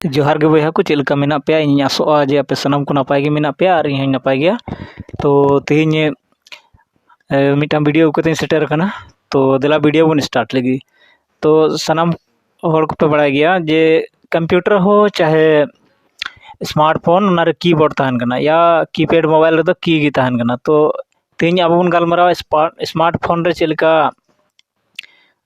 जोहार गे बयहा को चेक लेका मेना पेया इन आसोआ जे आपे सनम को नपाय गे मेना पेया और इन नपाय गया। तो तेहिं मिटा वीडियो को सेटर कना। तो देला वीडियो बन स्टार्ट लगी। तो सनम हर को पे बड़ा गया जे कंप्यूटर हो चाहे स्मार्टफोन उनारे कीबोर्ड तहन कना या कीपैड मोबाइल रे की गी तहन कना। तो तेहिं अब बन गलमाराव स्मार्टफोन रे चेलका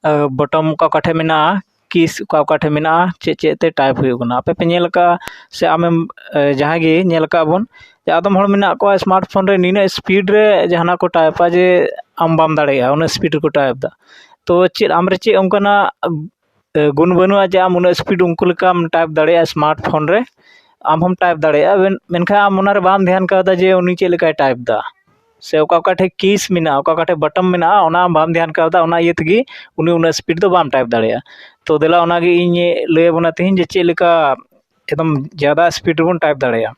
बटन का काठे मेना किस का काठे मेना चे ते टाइप हुई आपे पे नेल का से आमेम जहाँ गे नेल का बन आदम हर मेना को स्मार्टफोन रे नीना स्पीड रे जहाना को टाइपा जे आम बाम दाड़ेया उन स्पीड को टाइप दा। तो चे आमरे चे उनकना गुण बनुआ जे आम उन स्पीड उनको लेकाम टाइप दाड़ेया स्मार्टफोन रे आम हम टाइप दाड़ेया मेनखा आम उनारे बाम ध्यान कादा जे उनी चे लेकाय टाइप दा से ओका ठे कीस मेना ओका ठे बटन मेना ओना बाम ध्यान कादा ओना इये तगी उनी उन स्पीड दो बाम टाइप दाड़ेया। तो देला ओनागे इन लय बना तेहिं जे चे लेका एकदम ज़्यादा स्पीड बन टाइप दाड़ेया।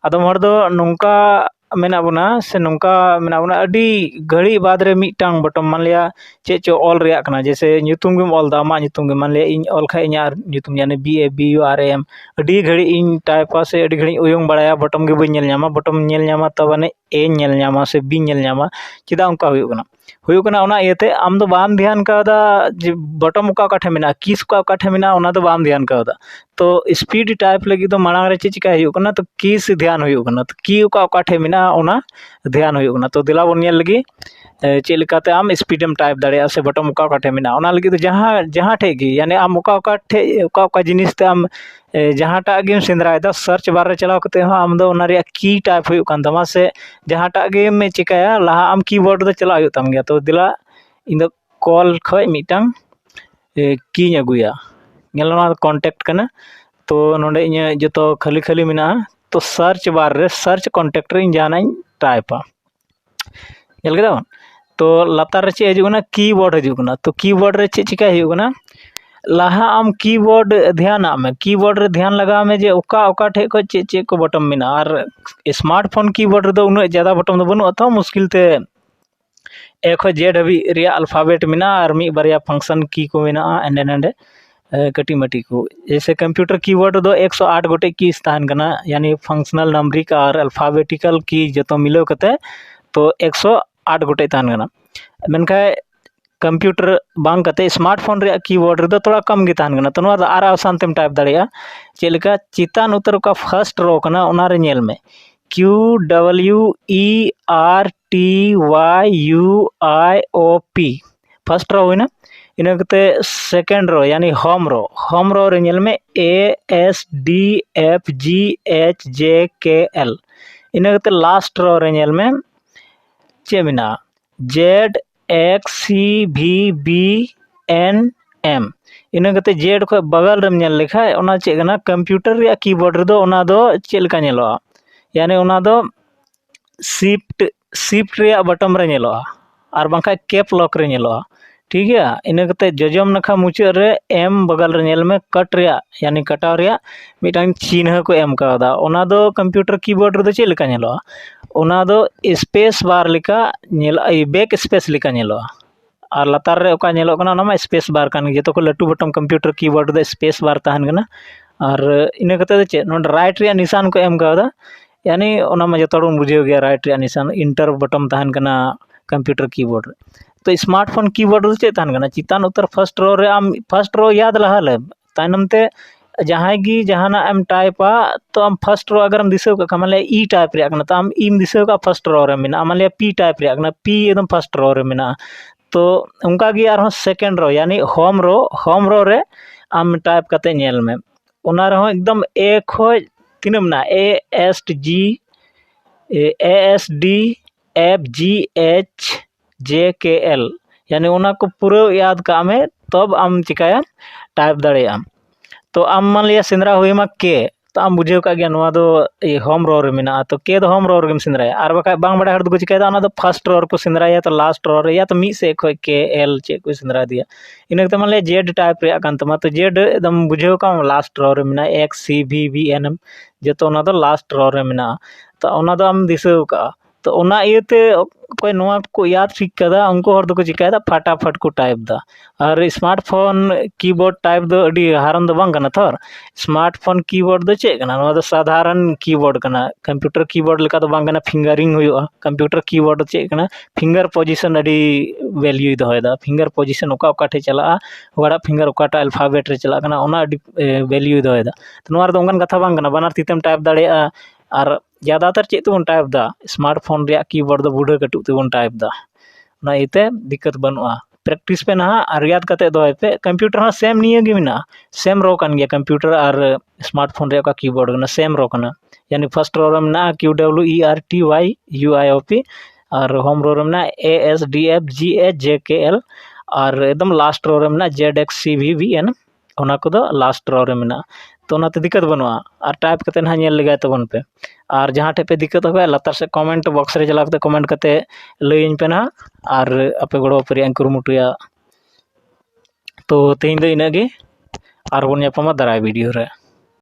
आदम हर दो नोंका मेना बना से नोंका मेना बना अडी घड़ी बाद रे मिटांग बटन मान लिया चे चो ऑल रेया कना जैसे ᱧᱩᱛᱩᱢ गेम ऑल दा मा ᱧᱩᱛᱩᱢ गे मान लिया इन ऑल खा इन ᱧᱩᱛᱩम यानी BABURAM अडी घड़ी इन टाइपा से अडी घड़ी उयंग बड़ाया बटन गे बई बटन नेल ᱧामा तबने ए नेल ᱧामा से बी नेल ᱧामा चिदा उनका हुयुग कना ओना इयते आम दो बाम ध्यान कादा जे बटन उका काठे मेना किस का काठे मेना ओना दो बाम ध्यान कादा। तो स्पीड टाइप लगी तो मांग रे चे चिका हुयुग कना तो किस ध्यान हुयुग कना तो की उका काठे मेना ओना ध्यान हुयुग कना। तो दिला बन नेल लगी चे लेकाते आम स्पीडम टाइप दाड़ेया से बटन उका काठे मेना ओना लगी तो जहाँ ठे गी यानी आम उका ठे उका जिनिस ते आम जहाँ टाग गेम सेंद्रायदा सर्च बार रे चलाव कते हो आम दो ओना रे की टाइप हुयुग कान तमा से जहाँ टाग गेम में चिकाया लहा आम कीबोर्ड दो चलाव हुयुग ताम गया। तो दिला इन दो कॉल खय मिटांग की अगुया नेलना कॉन्टैक्ट कना। तो नोंडे इन जतो खाली खाली मेना तो सर्च बार रे सर्च कॉन्टैक्ट रे इन जाना टाइपा नेल केदा। तो लातार रे चे हजुगना कीबोर्ड हजुगना। तो कीबोर्ड रे चे चिका हुयुगना लाहा आम कीबोर्ड ध्यान में कीबोर्ड रे ध्यान लगा में जे ओका ओका ठे को चे को बटन मेना और स्मार्टफोन कीबोर्ड दो उन ज़्यादा बटन दो बनु तो मुश्किल ते ए खो जेड हबी रिया अल्फाबेट मेना और मी बारिया फंक्शन की को मेना एंडे नंडे कटी मटी को। जैसे कंप्यूटर कीबोर्ड दो 108 गोटे कीज तहन कना यानी फंक्शनल नंबरिक और अल्फाबेटिकल की जतो मिलो कते तो 108 गोटे तहन कना। मेनखा कंप्यूटर बांग कते स्मार्टफोन रे कीबोर्ड रे थोड़ा कम गे तहन कना। तो नोआ आर आसान तेम टाइप दाड़ेया चे लेका चितान उतर का फर्स्ट रो कना ओना रे नेल में QWERTYUIOP फर्स्ट रो हुईना। इना कते सेकंड रो यानी होम रो रे नेल में ASDFGHJKL इना कते लास्ट रो रे नेल में चे मेना ZXCVBNM इना कते जेड खो बगल रेम नेल लेखा ओना चे कना कंप्यूटर रे कीबोर्ड रे दो ओना दो चे लेका नेलोआ यानी ओना दो शिफ्ट रे बटन रे नेलोआ और बांखा कैप लॉक रे नेलोआ ठीक है। इना कते जजम नखा मुचाद रे एम बगल रे नेल में कट रे यानी कटाव रे मिटांग चिन्ह को एम कादा ओना दो कंप्यूटर कीबोर्ड रे दो चे लेका नेलोआ ओना दो स्पेस बार लेका नेल बैक स्पेस लेका नेलोआ और लातार रे ओका नेलो कना ओना मा स्पेस बार कान जतो को लटू बटन कंप्यूटर कीबोर्ड दो स्पेस बार तहन कना। और इना कते दो चे नोड राइट रे निशान को एम कादा यानी ओना मा जतो बन बुझेव गया राइट रे निशान इंटर बटन तहन कना कंप्यूटर कीबोर्ड रे। तो स्मार्टफोन कीबोर्ड रे चे तहन कना चितान उतर फर्स्ट रो रे आम फर्स्ट रो याद लहा ले तायनम ते जहाँ गी जहाना एम टाइपा तो आम फर्स्ट रो अगर हम दिसेव का मान लिया ई टाइप रे कना तो आम ईम दिसेव का फर्स्ट रो रे मेना मान लिया पी टाइप रे कना पी एकदम फर्स्ट रो रे मेना। तो उनका गी आर सेकंड रो यानी होम रो रे आम टाइप कते नेल में ओना रे एकदम ए खो तीन मेना ASDFGHJKL यानी ओना को पूरा याद का में तब आम चिकाया टाइप दाड़ेया। तो आम मान लिया सेंद्रा हुई मा के तो आम बुझेव का गया नोआ दो होम रो रे मेना तो के दो होम रो रे सेंद्राया और बका बांग बड़ा हर दो चिकायदा ओना दो फर्स्ट रो को सेंद्राया तो लास्ट रो रे या तो मी से खो के एल चे को सेंद्रा दिया इना तो मान लिया जेड टाइप रे कान तमा तो जेड एकदम बुझेव का लास्ट रो रे मेना XCVBNM जतो ओना दो लास्ट रो रे मेना। तो ओना दो आम दिसेव का तो ᱚᱱᱟ ᱤᱭᱟᱹᱛᱮ ᱚᱠᱚᱭ ᱱᱚᱣᱟ ᱠᱚ ᱭᱟᱫ ᱴᱷᱤᱠ ᱠᱟᱫᱟ ᱩᱱᱠᱩ ᱦᱚᱲ ᱫᱚᱠᱚ ᱪᱤᱠᱟᱹᱭᱮᱫᱟ ᱯᱷᱟᱴᱟᱯᱷᱟᱴ ᱠᱚ ᱴᱟᱭᱤᱯ ᱫᱟ ᱟᱨ ᱥᱢᱟᱨᱴᱯᱷᱳᱱ ᱠᱤᱵᱳर्ड ᱴᱟᱭᱤᱯ ᱫᱚ ᱟᱹᱰᱤ ᱦᱟᱨᱚᱱ ᱫᱚ ᱵᱟᱝ ᱠᱟᱱᱟ ᱛᱷᱚ ᱥᱢᱟᱨᱴᱯᱷᱳन ᱠᱤᱵᱳर्ड ᱫᱚ ᱪᱮᱫ ᱠᱟᱱᱟ ᱱᱚᱣᱟ ᱫᱚ ᱥᱟᱫᱷᱟᱨᱚᱱ ᱠᱤᱵᱳर्ड ᱠᱟᱱᱟ ᱠᱚᱢᱯᱤᱭᱩᱴᱟᱨ ᱠᱤᱵᱳर्ड ᱞᱮᱠᱟ ᱫᱚ ᱵᱟᱝ ᱠᱟᱱᱟ ᱯᱷᱤᱝᱜᱟᱨᱤᱝ ᱦᱩᱭᱩᱜᱼᱟ ᱠᱚᱢᱯᱤᱭᱩᱴᱟᱨ ᱠᱤᱵᱳर्ड ᱫᱚ ᱪᱮᱫ ᱠᱟᱱᱟ ᱯᱷᱤᱝᱜᱟᱨ ᱯᱚᱡᱤᱥᱚᱱ ᱟᱹᱰᱤ ᱵᱷᱮᱞᱤᱭᱩᱭ ᱫᱚᱦᱚᱭᱮᱫᱟ ᱯᱷᱤᱝᱜᱟᱨ ᱯᱚᱡᱤᱥᱚᱱ ᱚᱠᱟ ᱴᱷᱮᱡ ᱪᱟᱞᱟᱜᱼᱟ ᱚᱠᱟᱴᱟᱜ ᱯᱷᱤᱝᱜᱟᱨ ᱚᱠᱟᱴᱟᱜ ᱮᱞᱯᱷᱟᱵᱮᱴ ᱨᱮ ᱪᱟᱞᱟᱜ ᱠᱟᱱᱟ ᱚᱱᱟ ᱟᱹᱰᱤ ᱵᱷᱮᱞᱤᱭᱩᱭ ᱫᱚᱦᱚᱭᱮᱫᱟ ᱛᱚ ᱱᱚᱣᱟ ᱨᱮᱫᱚ ᱚᱱᱠᱟᱱ ᱠᱟᱛᱷᱟ ᱵᱟᱝ ᱠᱟᱱᱟ ᱵᱟᱱᱟᱨ ᱛᱤ ᱛᱮᱢ ᱴᱟᱭᱤᱯ ᱫᱟᱲᱮᱭᱟᱜᱼᱟ ᱟᱨ ज़्यादातर चेक तेबन टाइप दा स्मार्टफोन रे कीबोर्ड दो बुढ़ा कटुक तेबन टाइप दा ना इते दिक्कत बनुआ प्रैक्टिस पे ना और याद कते दोय पे कंप्यूटर हाँ सेम निये गे मिना सेम रो कान गया कंप्यूटर और स्मार्टफोन रे का कीबोर्ड ना सेम रो काना यानी फर्स्ट रो रे ना QWERTYUIOP और होम रो रे ना ASDFGHJKL और एकदम लास्ट रो रे ना ZXCVVN ओना को दो लास्ट रो रे मिना तो ओनाते दिक्कत बनुआ और टाइप कते ना नेल लगाय तबन पे और जहाँ ठे पे दिक्कत हो लातार से कमेंट बॉक्स रे चला कमेंट करते लइन पे ना और आपे गड़ो पे कुरुमुटुया तो तेज दो इना गे और बन दाराय वीडियो रे।